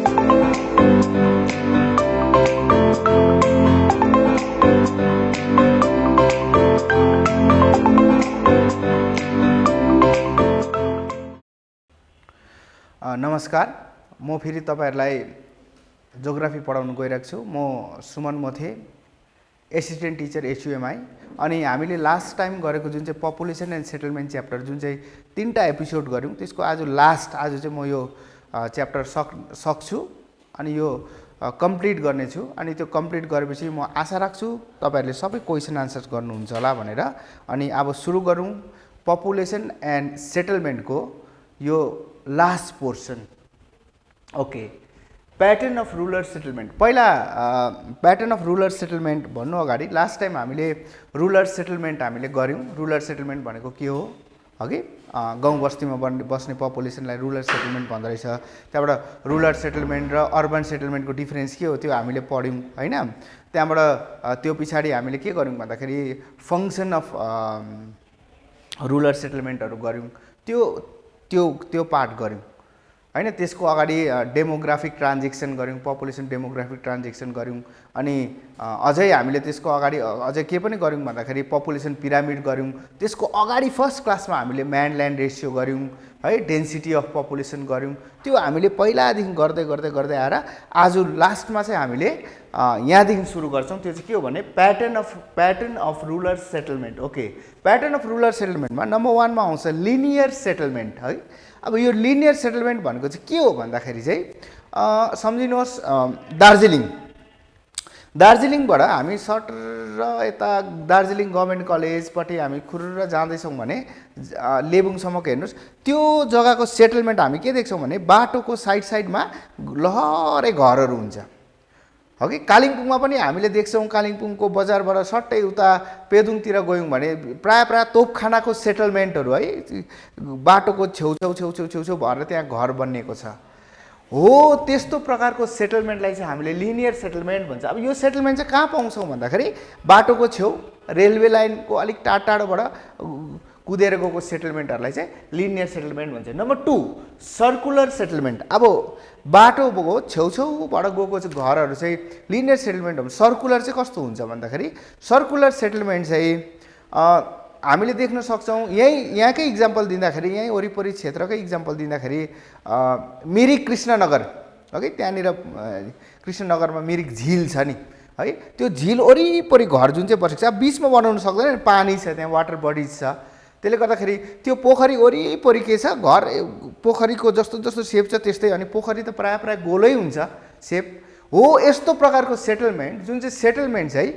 नमस्कार, म फेरि तपाईहरुलाई जियोग्राफी पढाउन गइरहेको छु। म सुमन मोथे, एसिस्टेन्ट टिचर एसयुएमआई। अनि हामीले लास्ट टाइम गरेको जुन चाहिँ पपुलेसन एन्ड सेटलमेन्ट च्याप्टर जुन चाहिँ 3टा एपिसोड गर्यौं, त्यसको आज चाहिँ म यो च्याप्टर सक्छु अनि यो कम्प्लिट गर्ने छु। अनि त्यो कम्प्लिट गरेपछि म आशा राख्छु तपाईहरुले सबै क्वेशन आन्सर्स गर्नुहुन्छ होला भनेर। अनि अब सुरु गरौँ पपुलेसन एन्ड सेटलमेन्टको यो last portion. Okay, pattern of rural settlement. पहिला प्याटर्न अफ रुरल सेटलमेन्ट भन्नु अगाडि लास्ट टाइम हामीले रुरल सेटलमेन्ट हामीले गर्यौं। रुरल सेटलमेन्ट भनेको के हो अघि गाउँ बस्तीमा बस्ने पपुलेसनलाई रुरल सेटलमेन्ट भन्दो रहेछ। त्यहाँबाट रुरल सेटलमेन्ट र अर्बन सेटलमेन्टको डिफरेन्स के हो त्यो हामीले पढ्यौं हैन। त्यहाँबाट त्यो पछाडी हामीले के गर्यौं भन्दाखेरि फंक्सन अफ रुरल सेटलमेन्टहरु गर्यौं। त्यो पार्ट गर्यौं हैन। त्यसको अगाडि डेमोग्राफिक ट्रान्जेक्सन गर्यौं, पपुलेसन डेमोग्राफिक ट्रान्जेक्सन गर्यौं। अनि अझै हामीले त्यसको अगाडि अझै के पनि गर्यौं भन्दाखेरि पपुलेसन पिरामिड गर्यौं। त्यसको अगाडि फर्स्ट क्लासमा हामीले म्यान ल्यान्ड रेशियो गर्यौं है, डेन्सिटी अफ पपुलेसन गर्यौं। त्यो हामीले पहिलादेखि गर्दै आएर आज लास्टमा चाहिँ हामीले यहाँदेखि सुरु गर्छौं। त्यो चाहिँ के हो भने pattern of rural settlement. Okay, pattern of rural सेटलमेन्टमा नम्बर 1 मा आउँछ लिनियर सेटलमेन्ट है। अब यो लिनियर सेटलमेन्ट भनेको चाहिँ के हो भन्दाखेरि चाहिँ सम्झिनुहोस् दार्जिलिङबाट हामी सट र यता दार्जिलिङ गभर्नमेन्ट कलेजपट्टि हामी खुर्र जाँदैछौँ भने लेबुङसम्मको हेर्नुहोस्, त्यो जग्गाको सेटलमेन्ट हामी के देख्छौँ भने बाटोको साइडमा लहरै घरहरू हुन्छ हो कि। कालिम्पोङमा पनि हामीले देख्छौँ, कालिम्पोङको बजारबाट सट्टै उता पेदुङतिर गयौँ भने प्राय तोपखानाको सेटलमेन्टहरू है, बाटोको छेउछेउ भएर त्यहाँ घर बनिएको छ हो। त्यस्तो प्रकारको सेटलमेन्टलाई चाहिँ हामीले लिनियर सेटलमेन्ट भन्छ। अब यो सेटलमेन्ट चाहिँ कहाँ पाउँछौँ भन्दाखेरि बाटोको छेउ, रेलवे लाइनको अलिक टाढोबाट कुदेर गएको सेटलमेन्टहरूलाई चाहिँ लिनियर सेटलमेन्ट भन्छ। Number 2 circular settlement. अब बाटोको छेउछेउबाट गएको चाहिँ घरहरू चाहिँ लिनियर सेटलमेन्ट हो। सर्कुलर चाहिँ कस्तो हुन्छ भन्दाखेरि सर्कुलर सेटलमेन्ट चाहिँ हामीले देख्न सक्छौँ। यहाँकै इक्जाम्पल दिँदाखेरि, यहीँ वरिपरि क्षेत्रकै इक्जाम्पल दिँदाखेरि मिरिक कृष्णनगर हो कि, त्यहाँनिर कृष्णनगरमा मिरिक झिल छ नि है। त्यो झिल वरिपरि घर जुन चाहिँ बसेको छ, बिचमा बनाउनु सक्दैन, पानी छ त्यहाँ, वाटर बडिज छ। त्यसले गर्दाखेरि त्यो पोखरी वरिपरि के छ, घर पोखरीको जस्तो सेप छ त्यस्तै। अनि पोखरी त प्राय गोलै हुन्छ सेप हो। यस्तो प्रकारको सेटलमेन्ट जुन चाहिँ सेटलमेन्ट चाहिँ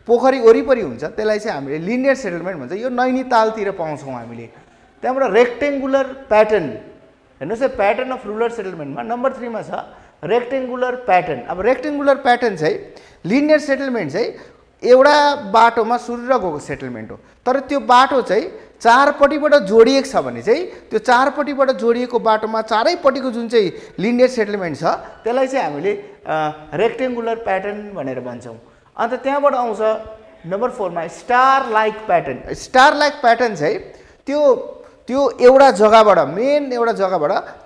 पोखरी वरिपरि हुन्छ त्यसलाई चाहिँ हामीले लिनियर सेटलमेन्ट भन्छ। यो नैनीतालतिर पाउँछौँ हामीले। त्यहाँबाट रेक्टेङ्गुलर प्याटर्न हेर्नुहोस्, प्याटर्न अफ रुरल सेटलमेन्टमा नम्बर 3 मा छ रेक्टेङ्गुलर प्याटर्न। अब रेक्टेङ्गुलर प्याटर्न चाहिँ लिनियर सेटलमेन्ट चाहिँ एउटा बाटोमा सुरु गएको सेटलमेन्ट हो, तर त्यो बाटो चाहिँ चारपट्टिबाट जोडिएको छ भने चाहिँ त्यो चारपट्टिबाट जोडिएको बाटोमा चारैपट्टिको जुन चाहिँ लिनियर सेटलमेन्ट छ त्यसलाई चाहिँ हामीले रेक्टेङ्गुलर प्याटर्न भनेर भन्छौँ। अन्त त्यहाँबाट आउँछ नम्बर 4 मा star like pattern. Star like pattern चाहिँ त्यो एउटा जग्गाबाट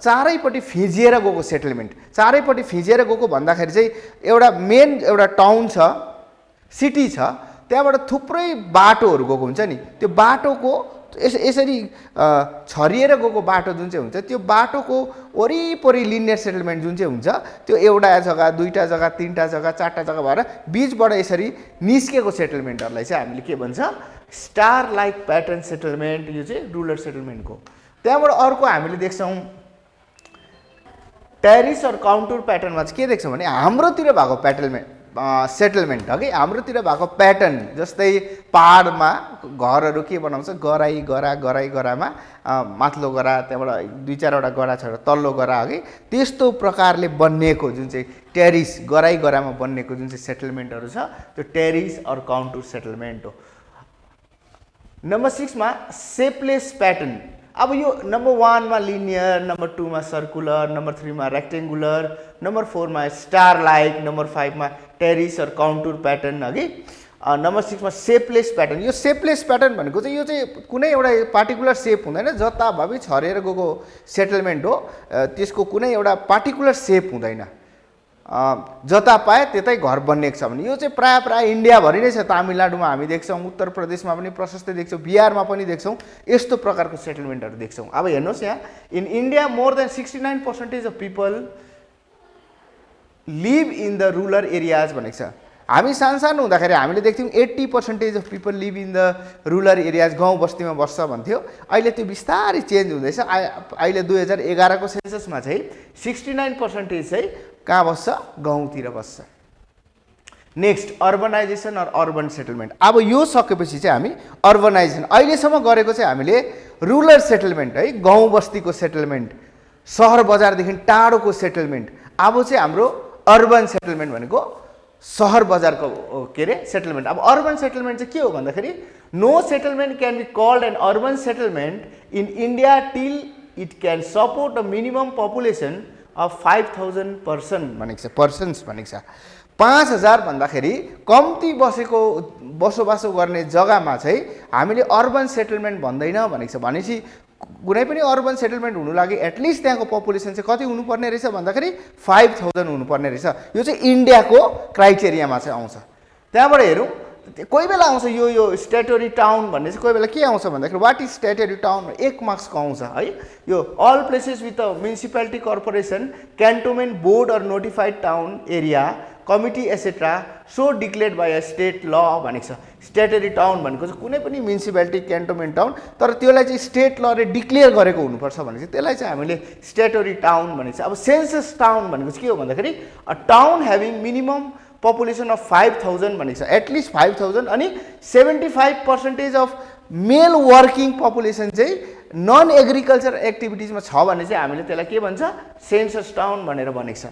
चारैपट्टि फिजिएर गएको सेटलमेन्ट। चारैपट्टि फिजिएर गएको भन्दाखेरि चाहिँ एउटा टाउन छ, सिटी छ, त्यहाँबाट थुप्रै बाटोहरू गएको हुन्छ नि। त्यो बाटोको यसरी छरिएर गएको बाटो जुन चाहिँ हुन्छ, त्यो बाटोको वरिपरि लिनियर सेटलमेन्ट जुन चाहिँ हुन्छ त्यो एउटा जग्गा, दुईटा जग्गा, तीनटा जग्गा, चारटा जग्गा भएर बीचबाट यसरी निस्केको सेटलमेन्टहरूलाई चाहिँ हामीले के भन्छ, स्टार लाइक प्याटर्न सेटलमेन्ट। यो चाहिँ रुरल सेटलमेन्टको। त्यहाँबाट अर्को हामीले देख्छौँ टेरिस और काउन्टुर प्याटर्नमा चाहिँ के देख्छौँ भने हाम्रोतिर भएको सेटलमेन्ट हो कि। हाम्रोतिर भएको प्याटर्न जस्तै पहाडमा घरहरू के बनाउँछ, गरामा माथिल्लो गरा, त्यहाँबाट 2-4वटा गरा छ, तल्लो गरा हो कि। त्यस्तो प्रकारले बनिएको जुन चाहिँ टेरिस गरामा बनिएको जुन चाहिँ सेटलमेन्टहरू छ त्यो टेरिस और काउन्टुर सेटलमेन्ट हो। नम्बर 6 मा सेपलेस प्याटर्न। अब यो नम्बर 1 मा लिनियर, नम्बर 2 मा सर्कुलर, नम्बर 3 मा रेक्टेङ्गुलर, नम्बर 4 मा स्टार लाइक, नम्बर 5 मा टेरिस और काउन्टुर प्याटर्न अघि। नम्बर 6 मा सेपलेस प्याटर्न। यो सेपलेस प्याटर्न भनेको चाहिँ यो चाहिँ कुनै एउटा पार्टिकुलर सेप हुँदैन, जताभावी छरेर गएको सेटलमेन्ट हो। त्यसको कुनै एउटा पार्टिकुलर सेप हुँदैन, जता पाए त्यतै घर बनिएको छ भने। यो चाहिँ प्राय इन्डियाभरि नै छ। तमिलनाडुमा हामी देख्छौँ, उत्तर प्रदेशमा पनि प्रशस्तै देख्छौँ, बिहारमा पनि देख्छौँ, यस्तो प्रकारको सेटलमेन्टहरू देख्छौँ। अब हेर्नुहोस् यहाँ, in India more than 69% of people live in the rural areas भनेको छ। हामी सानो हुँदाखेरि हामीले देख्थ्यौँ 80% of people live in the rural areas, गाउँ बस्तीमा बस्छ भन्थ्यो। अहिले त्यो बिस्तारै चेन्ज हुँदैछ। अहिले 2011 को सेन्ससमा चाहिँ 69% चाहिँ कहाँ बस्छ? गाउँतिर बस्छ। Next urbanisation or urban settlement. अब यो सकेपछि चाहिँ हामी अर्बनाइजेसन, अहिलेसम्म गरेको चाहिँ हामीले रुरल सेटलमेन्ट है, गाउँ बस्तीको सेटलमेन्ट, सहर बजारदेखि टाढोको सेटलमेन्ट। अब चाहिँ हाम्रो अर्बन सेटलमेन्ट भनेको सहर बजारको के अरे सेटलमेन्ट। अब अर्बन सेटलमेन्ट चाहिँ के हो भन्दाखेरि no settlement can be called an urban settlement in India till it can support a minimum population of 5000 persons भनेको छ। 5000 भन्दाखेरि कम्ती बसोबासो गर्ने जग्गामा चाहिँ हामीले अर्बन सेटलमेन्ट भन्दैन भनेको छ। भनेपछि कुनै पनि अर्बन सेटलमेन्ट हुनु लागि एटलिस्ट त्यहाँको पपुलेसन चाहिँ कति हुनुपर्ने रहेछ भन्दाखेरि 5000 हुनुपर्ने रहेछ। यो चाहिँ इन्डियाको क्राइटेरियामा चाहिँ आउँछ। त्यहाँबाट हेरौँ, कोही बेला आउँछ यो स्ट्याटोरी टाउन भन्ने चाहिँ कोही बेला के आउँछ भन्दाखेरि वाट इज स्ट्याटोरी टाउन, 1 मार्क्सको आउँछ है। यो all places with a municipality corporation, cantonment board or notified town area committee etcetera so declared by a state law भनेको छ। स्ट्याटोरी टाउन भनेको चाहिँ कुनै पनि म्युनिसिपालिटी क्यान्टोनमेन्ट टाउन, तर त्यसलाई चाहिँ स्टेट लले डिक्लेयर गरेको हुनुपर्छ भने चाहिँ त्यसलाई चाहिँ हामीले स्ट्याटोरी टाउन भनेको छ। अब सेन्सस टाउन भनेको चाहिँ के हो भन्दाखेरि a town having minimum population of 5000 भनेको छ, एटलिस्ट 5000। अनि 75% अफ मेल वर्किङ पपुलेसन चाहिँ नन एग्रिकल्चर एक्टिभिटिजमा छ भने चाहिँ हामीले त्यसलाई के भन्छ? सेन्सस टाउन भनेर भनेको छ।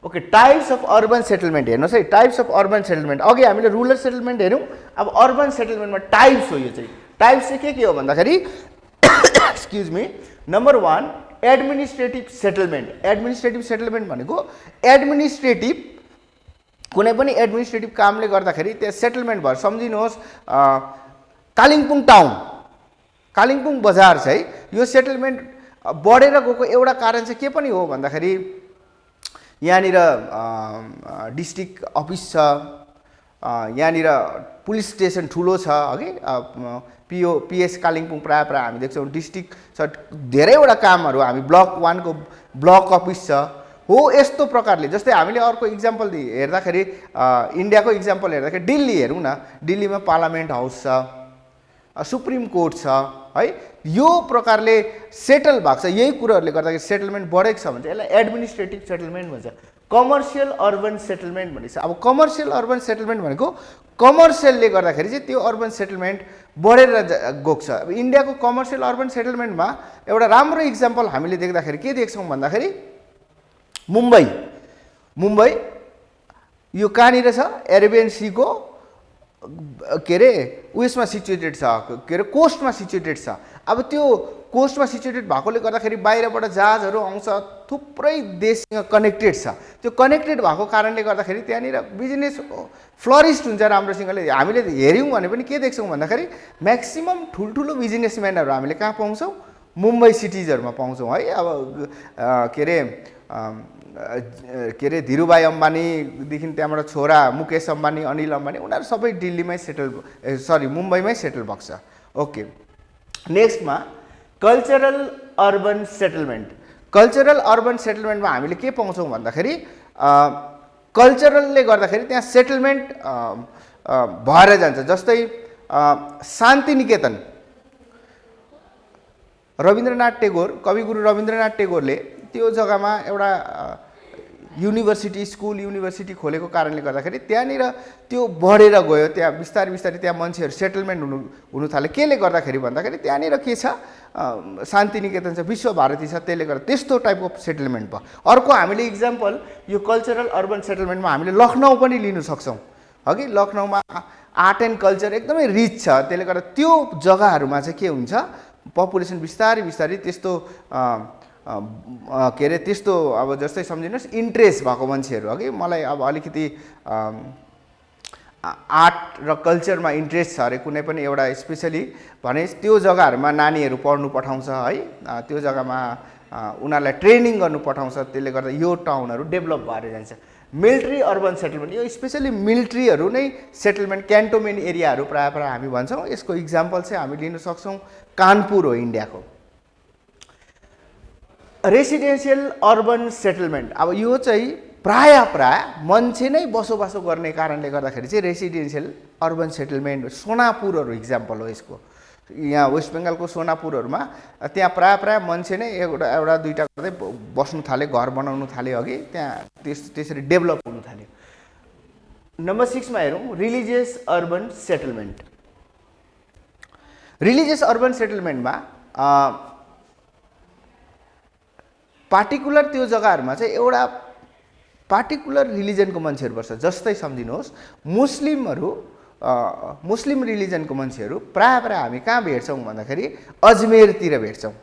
Okay, types of urban settlement हेर्नुहोस् है। टाइप्स अफ अर्बन सेटलमेन्ट, अघि हामीले रुरल सेटलमेन्ट हेऱ्यौँ, अब अर्बन सेटलमेन्टमा टाइप्स हो। यो चाहिँ टाइप्स चाहिँ के हो भन्दाखेरि excuse me, number 1 administrative settlement. Administrative settlement भनेको एडमिनिस्ट्रेटिभ कुनै पनि एडमिनिस्ट्रेटिभ कामले गर्दाखेरि त्यहाँ सेटलमेन्ट भयो। सम्झिनुहोस् कालिम्पोङ टाउन, कालिम्पोङ बजार चाहिँ यो सेटलमेन्ट बढेर गएको एउटा कारण चाहिँ के पनि हो भन्दाखेरि यहाँनिर डिस्ट्रिक्ट अफिस छ, यहाँनिर पुलिस स्टेसन ठुलो छ अघि, पिएस कालिम्पोङ प्रायः हामी देख्छौँ डिस्ट्रिक्ट छ, धेरैवटा कामहरू हामी ब्लक 1 को ब्लक अफिस छ हो। यस्तो प्रकारले जस्तै हामीले अर्को इक्जाम्पल हेर्दाखेरि इन्डियाको इक्जाम्पल हेर्दाखेरि दिल्ली हेरौँ न, दिल्लीमा पार्लियामेन्ट हाउस छ, सुप्रिम कोर्ट छ है। यो प्रकारले सेटल भएको छ। यही कुराहरूले गर्दाखेरि सेटलमेन्ट बढेको छ भने चाहिँ यसलाई एडमिनिस्ट्रेटिभ सेटलमेन्ट भन्छ। कमर्सियल अर्बन सेटलमेन्ट भनिन्छ। अब कमर्सियल अर्बन सेटलमेन्ट भनेको कमर्सियलले गर्दाखेरि चाहिँ त्यो अर्बन सेटलमेन्ट बढेर गएको छ। अब इन्डियाको कमर्सियल अर्बन सेटलमेन्टमा एउटा राम्रो इक्जाम्पल हामीले देख्दाखेरि के देख्छौँ भन्दाखेरि मुम्बई यो कहाँनिर छ? एरेबियन सीको के अरे उयसमा सिचुएटेड छ, के अरे कोस्टमा सिचुएटेड छ। अब त्यो कोस्टमा सिचुएटेड भएकोले गर्दाखेरि बाहिरबाट जहाजहरू आउँछ, थुप्रै देशसँग कनेक्टेड छ। त्यो कनेक्टेड भएको कारणले गर्दाखेरि त्यहाँनिर बिजनेस फ्लरिस्ट हुन्छ राम्रोसँगले। हामीले हेऱ्यौँ भने पनि के देख्छौँ भन्दाखेरि म्याक्सिमम् ठुल्ठुलो बिजनेसम्यानहरू हामीले कहाँ पाउँछौँ? मुम्बई सिटिजहरूमा पाउँछौँ है। अब के अरे धीरुभाई अम्बानीदेखि त्यहाँबाट छोरा मुकेश अम्बानी, अनिल अम्बानी, उनीहरू सबै दिल्लीमै मुम्बईमै सेटल भएको छ। ओके, नेक्स्टमा cultural urban settlement. Cultural urban सेटलमेन्टमा हामीले के पाउँछौँ भन्दाखेरि कल्चरलले गर्दाखेरि त्यहाँ सेटलमेन्ट भएर जान्छ। जस्तै शान्तिनिकेतन, रविन्द्रनाथ टेगोर, कविगुरु रविन्द्रनाथ टेगोरले त्यो जग्गामा एउटा स्कुल युनिभर्सिटी खोलेको कारणले गर्दाखेरि त्यहाँनिर त्यो बढेर गयो। त्यहाँ बिस्तारै त्यहाँ मान्छेहरू सेटलमेन्ट हुनु थाले। केले गर्दाखेरि भन्दाखेरि त्यहाँनिर के छ? शान्तिनिकेतन छ, विश्वभारती छ, त्यसले गर्दा त्यस्तो टाइपको सेटलमेन्ट भयो। अर्को हामीले इक्जाम्पल यो कल्चरल अर्बन सेटलमेन्टमा हामीले लखनऊ पनि लिन सक्छौँ। अघि लखनऊमा आर्ट एन्ड कल्चर एकदमै रिच छ, त्यसले गर्दा त्यो जग्गाहरूमा चाहिँ के हुन्छ? पपुलेसन बिस्तारै त्यस्तो के अरे त्यस्तो अब जस्तै सम्झिनुहोस् इन्ट्रेस्ट भएको मान्छेहरू अघि मलाई अब अलिकति आर्ट र कल्चरमा इन्ट्रेस्ट छ अरे कुनै पनि एउटा स्पेसली भने त्यो जग्गाहरूमा नानीहरू पढ्नु पठाउँछ है, त्यो जग्गामा उनीहरूलाई ट्रेनिङ गर्नु पठाउँछ, त्यसले गर्दा यो टाउनहरू डेभलप भएर जान्छ। मिलिट्री अर्बन सेटलमेन्ट, यो स्पेसली मिलिट्रीहरू नै सेटलमेन्ट क्यान्टोनमेन्ट एरियाहरू प्रायः प्रायः हामी भन्छौँ। यसको इक्जाम्पल चाहिँ हामी लिन सक्छौँ कानपुर हो इन्डियाको। रेसिडेन्सियल अर्बन सेटलमेन्ट, अब यो चाहिँ प्रायः मान्छे नै बसोबासो गर्ने कारणले गर्दाखेरि चाहिँ रेसिडेन्सियल अर्बन सेटलमेन्ट, सोनापुरहरू इक्जाम्पल हो यसको। यहाँ वेस्ट बेङ्गालको सोनापुरहरूमा त्यहाँ प्रायः मान्छे नै एउटा दुईवटा गर्दै बस्नु थाल्यो, घर बनाउनु थाल्यो अघि, त्यहाँ त्यसरी डेभलप हुनु थाल्यो। नम्बर 6 मा हेरौँ religious urban settlement. Religious urban सेटलमेन्टमा पार्टिकुलर त्यो जग्गाहरूमा चाहिँ एउटा पार्टिकुलर रिलिजनको मान्छेहरू बस्छ। जस्तै सम्झिनुहोस् मुस्लिम रिलिजनको मान्छेहरू प्रायः हामी कहाँ भेट्छौँ भन्दाखेरि अजमेरतिर भेट्छौँ।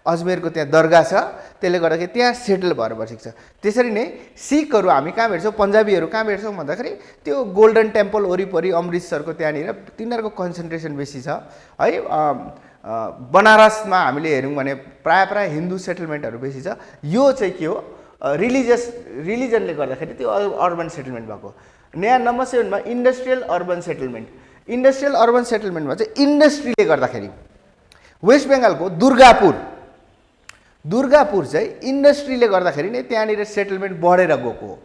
अजमेरको त्यहाँ दरगाह छ, त्यसले गर्दाखेरि त्यहाँ सेटल भएर बसेको छ। त्यसरी नै सिखहरू हामी कहाँ भेट्छौँ, पन्जाबीहरू कहाँ भेट्छौँ भन्दाखेरि त्यो गोल्डन टेम्पल वरिपरि अमृतसरको त्यहाँनिर तिनीहरूको कन्सन्ट्रेसन बेसी छ है। बनारसमा हामीले हेऱ्यौँ भने प्रायः हिन्दू सेटलमेन्टहरू बेसी छ। यो चाहिँ के हो, रिलिजनले गर्दाखेरि त्यो अर्बन सेटलमेन्ट भएको। नयाँ नम्बर 7 मा industrial urban settlement. Industrial urban सेटलमेन्टमा चाहिँ इन्डस्ट्रीले गर्दाखेरि वेस्ट बेङ्गालको दुर्गापुर चाहिँ इन्डस्ट्रीले गर्दाखेरि नै त्यहाँनिर सेटलमेन्ट बढेर गएको हो।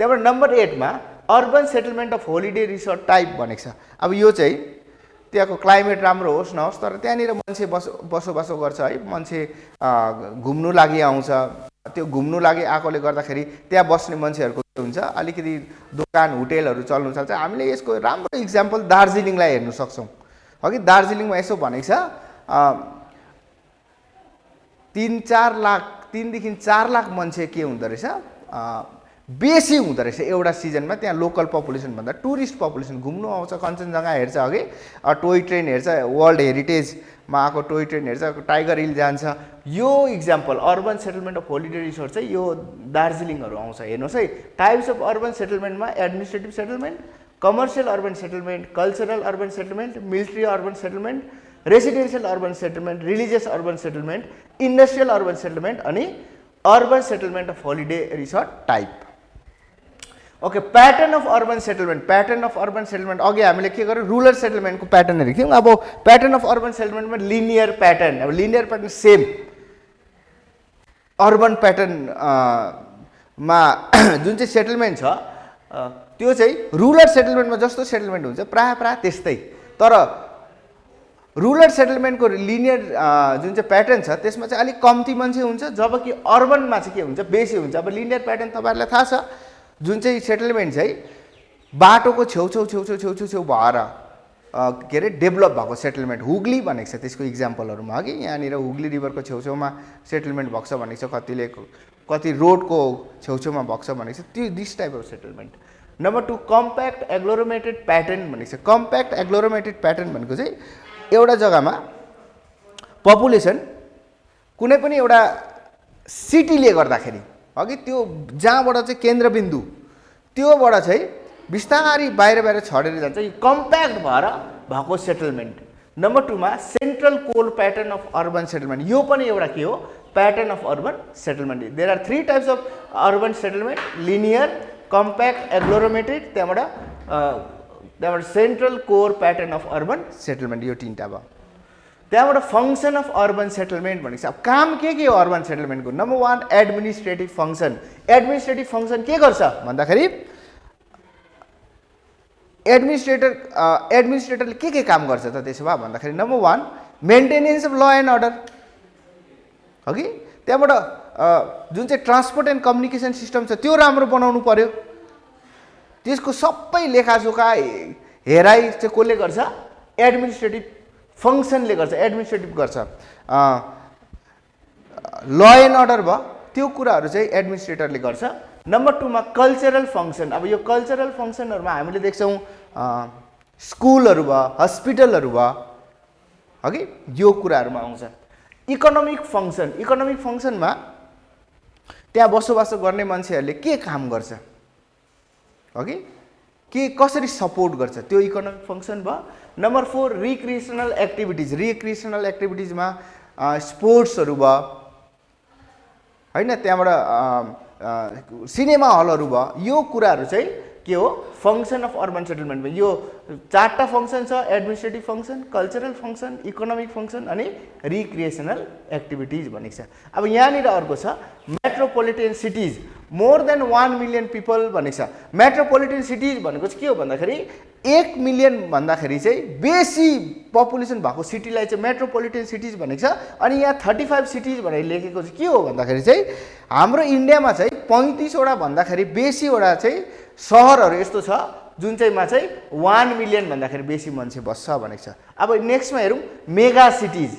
त्यहाँबाट नम्बर 8 मा urban settlement of holiday resort type भनेको छ। अब यो चाहिँ त्यहाँको क्लाइमेट राम्रो होस् नहोस् तर त्यहाँनिर मान्छे बसोबासो गर्छ है, मान्छे घुम्नु लागि आउँछ। त्यो घुम्नु लागि आएकोले गर्दाखेरि त्यहाँ बस्ने मान्छेहरूको हुन्छ अलिकति दोकान होटेलहरू चल्नु थाल्छ। हामीले यसको राम्रो इक्जाम्पल दार्जिलिङलाई हेर्न सक्छौँ। अघि दार्जिलिङमा यसो भनेको छ 3 देखि 4 लाख मान्छे के हुँदो रहेछ, बेसी हुँदो रहेछ एउटा सिजनमा। त्यहाँ लोकल पपुलेसन भन्दा टुरिस्ट पपुलेसन घुम्नु आउँछ, कञ्चनजङ्घा हेर्छ अघि, टोय ट्रेन हेर्छ, वर्ल्ड हेरिटेजमा आएको टोय ट्रेन हेर्छ, टाइगर हिल जान्छ। यो example urban settlement of holiday resort चाहिँ यो दार्जिलिङहरू आउँछ। हेर्नुहोस् है, टाइप्स अफ अर्बन सेटलमेन्टमा administrative settlement, commercial urban settlement, cultural urban settlement, military urban settlement, residential urban settlement, religious urban settlement, industrial urban settlement अनि urban settlement of holiday resort type. Okay, pattern of urban settlement. Pattern of urban settlement अघि हामीले के गर्यौँ, rural सेटलमेन्टको pattern हेरेको थियौँ। अब pattern of urban सेटलमेन्टमा linear pattern. अब लिनियर प्याटर्न सेम अर्बन प्याटर्नमा जुन चाहिँ सेटलमेन्ट छ त्यो चाहिँ रुरल सेटलमेन्टमा जस्तो सेटलमेन्ट हुन्छ प्रायः त्यस्तै। तर रुरल सेटलमेन्टको लिनियर जुन चाहिँ प्याटर्न छ त्यसमा चाहिँ अलिक कम्ती मान्छे हुन्छ, जबकि अर्बनमा चाहिँ के हुन्छ, बेसी हुन्छ। अब लिनियर प्याटर्न तपाईँहरूलाई थाहा छ, जुन चाहिँ सेटलमेन्ट चाहिँ बाटोको छेउछेउ भएर के अरे डेभलप भएको सेटलमेन्ट, हुगली भनेको छ त्यसको इक्जाम्पलहरूमा अघि। यहाँनिर हुगली रिभरको छेउछेउमा सेटलमेन्ट भएको छ भनेको छ, कति रोडको छेउछेउमा भएको छ भनेको छ। त्यो this type of settlement. Number 2 compact agglomerated pattern भनेको छ। कम्प्याक्ट एग्लोरोमेटेड प्याटर्न भनेको चाहिँ एउटा जग्गामा पपुलेसन कुनै पनि एउटा सिटीले गर्दाखेरि अघि त्यो जहाँबाट चाहिँ केन्द्रबिन्दु त्योबाट चाहिँ बिस्तारै बाहिर छडेर जान्छ, यो कम्प्याक्ट भएर भएको सेटलमेन्ट। नम्बर 2 मा central core pattern of urban settlement. यो पनि एउटा के हो, pattern of urban settlement. There are 3 types of urban settlement, linear, compact, agglomerated, त्यहाँबाट central core pattern of urban settlement. यो 3टा भयो। त्यहाँबाट फङ्सन अफ अर्बन सेटलमेन्ट भनेको छ। अब काम के हो अर्बन सेटलमेन्टको? Number 1 administrative function. Administrative function के गर्छ भन्दाखेरि एडमिनिस्ट्रेटरले के काम गर्छ त त्यसो भए भन्दाखेरि number 1 maintenance of law and order हो कि। त्यहाँबाट जुन चाहिँ ट्रान्सपोर्ट एन्ड कम्युनिकेसन सिस्टम छ त्यो राम्रो बनाउनु पर्यो। त्यसको सबै लेखाजोखा हेराइ चाहिँ कसले गर्छ? एडमिनिस्ट्रेटिभ फङ्सनले गर्छ, एडमिनिस्ट्रेटिभ गर्छ। ल एन्ड अर्डर भयो त्यो कुराहरू चाहिँ एडमिनिस्ट्रेटरले गर्छ। नम्बर 2 मा कल्चरल फङ्सन। अब यो कल्चरल फङ्सनहरूमा हामीले देख्छौँ स्कुलहरू भयो, हस्पिटलहरू भयो अघि, यो कुराहरूमा आउँछ। Economic function. इकोनोमिक फङ्सनमा त्यहाँ बसोबास गर्ने मान्छेहरूले के काम गर्छ, ओके, के कसरी सपोर्ट गर्छ, त्यो इकोनोमिक फङ्सन भयो। नम्बर 4 रिक्रिएसनल एक्टिभिटिज, रिक्रिएसनल एक्टिभिटिजमा स्पोर्ट्सहरू भयो होइन, त्यहाँबाट सिनेमा हलहरू भयो, यो कुराहरू चाहिँ के हो फङ्सन अफ अर्बन सेटलमेन्टमा। यो 4टा फङ्सन छ, administrative function, cultural function, economic function अनि रिक्रिएसनल एक्टिभिटिज भनेको छ। अब यहाँनिर अर्को छ metropolitan cities, more than 1 million people भनेको छ। मेट्रोपोलिटन सिटिज भनेको चाहिँ के हो भन्दाखेरि 1 मिलियन भन्दाखेरि चाहिँ बेसी पपुलेसन भएको सिटीलाई चाहिँ मेट्रोपोलिटन सिटिज भनेको छ। अनि यहाँ 35 सिटिज भनेर लेखेको चाहिँ के हो भन्दाखेरि चाहिँ हाम्रो इन्डियामा चाहिँ 35 वटा भन्दाखेरि बेसीवटा चाहिँ सहरहरू यस्तो छ जुन चाहिँमा चाहिँ 1 मिलियन भन्दाखेरि बेसी मान्छे बस्छ भनेको छ। अब नेक्स्टमा हेरौँ मेगा सिटिज।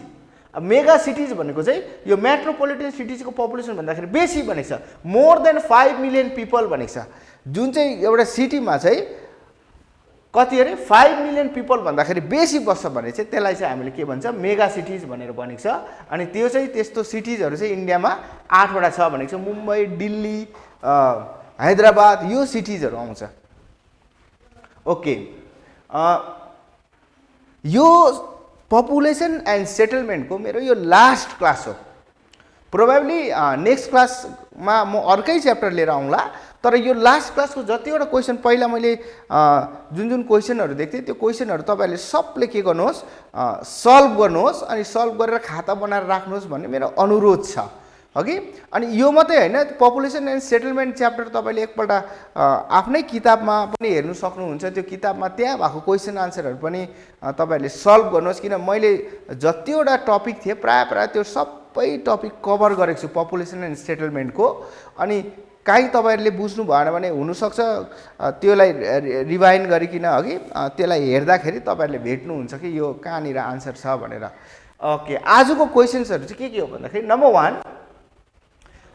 अब मेगा सिटिज भनेको चाहिँ यो मेट्रोपोलिटन सिटिजको पपुलेसन भन्दाखेरि बेसी भनेको छ, मोर देन 5 मिलियन पिपल भनेको छ। जुन चाहिँ एउटा सिटीमा चाहिँ कति अरे 5 मिलियन पिपल भन्दाखेरि बेसी बस्छ भने चाहिँ त्यसलाई चाहिँ हामीले के भन्छ मेगा सिटिज भनेर भनेको छ। अनि त्यो चाहिँ त्यस्तो सिटिजहरू चाहिँ इन्डियामा 8 वटा छ भनेको छ। मुम्बई, दिल्ली, हैदराबाद यो सिटिजहरू आउँछ। ओके, यो पपुलेसन एन्ड सेटलमेन्टको मेरो यो लास्ट क्लास हो। प्रोबेबली नेक्स्ट क्लासमा म अर्कै च्याप्टर लिएर आउँला, तर यो लास्ट क्लासको जतिवटा क्वेसन पहिला मैले जुन क्वेसनहरू देख्थेँ त्यो क्वेसनहरू तपाईँहरूले सबले के गर्नुहोस् सल्भ गर्नुहोस् अनि सल्भ गरेर खाता बनाएर राख्नुहोस् भन्ने मेरो अनुरोध छ, हगि। अनि यो मात्रै होइन, पपुलेसन एन्ड सेटलमेन्ट च्याप्टर तपाईँले एकपल्ट आफ्नै किताबमा पनि हेर्नु सक्नुहुन्छ। त्यो किताबमा त्यहाँ भएको क्वेसन आन्सरहरू पनि तपाईँहरूले सल्भ गर्नुहोस्, किन मैले जतिवटा टपिक थिएँ प्रायः त्यो सबै टपिक कभर गरेको छु पपुलेसन एन्ड सेटलमेन्टको। अनि काहीँ तपाईँहरूले बुझ्नु भएन भने हुनसक्छ त्यसलाई रिभाइन गरिकन अघि त्यसलाई हेर्दाखेरि तपाईँहरूले भेट्नुहुन्छ कि यो कहाँनिर आन्सर छ भनेर। ओके, आजको क्वेसन्सहरू चाहिँ के हो भन्दाखेरि number 1,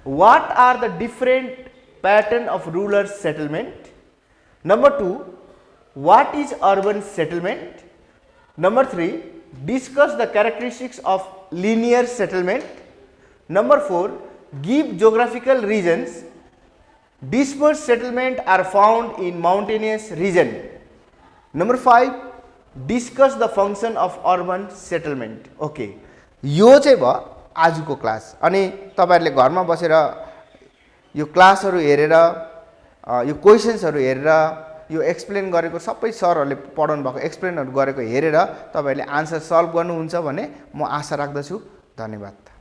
what are the different pattern of rural settlement? Number 2, what is urban settlement? Number 3, discuss the characteristics of linear settlement. Number 4, give geographical regions. Dispersed settlement are found in mountainous region. Number 5, discuss the function of urban settlement. Okay, यो चाहिँ भयो आजको class. अनि तपाईहरुले घरमा बसेर यो क्लासहरु हेरेर यो क्वेशन्सहरु हेरेर यो एक्सप्लेन गरेको सबै सरहरुले पढाउनु भएको एक्सप्लेनहरु गरेको हेरेर तपाईहरुले आन्सर सल्भ गर्नुहुन्छ भन्ने म आशा राख्दछु। धन्यवाद।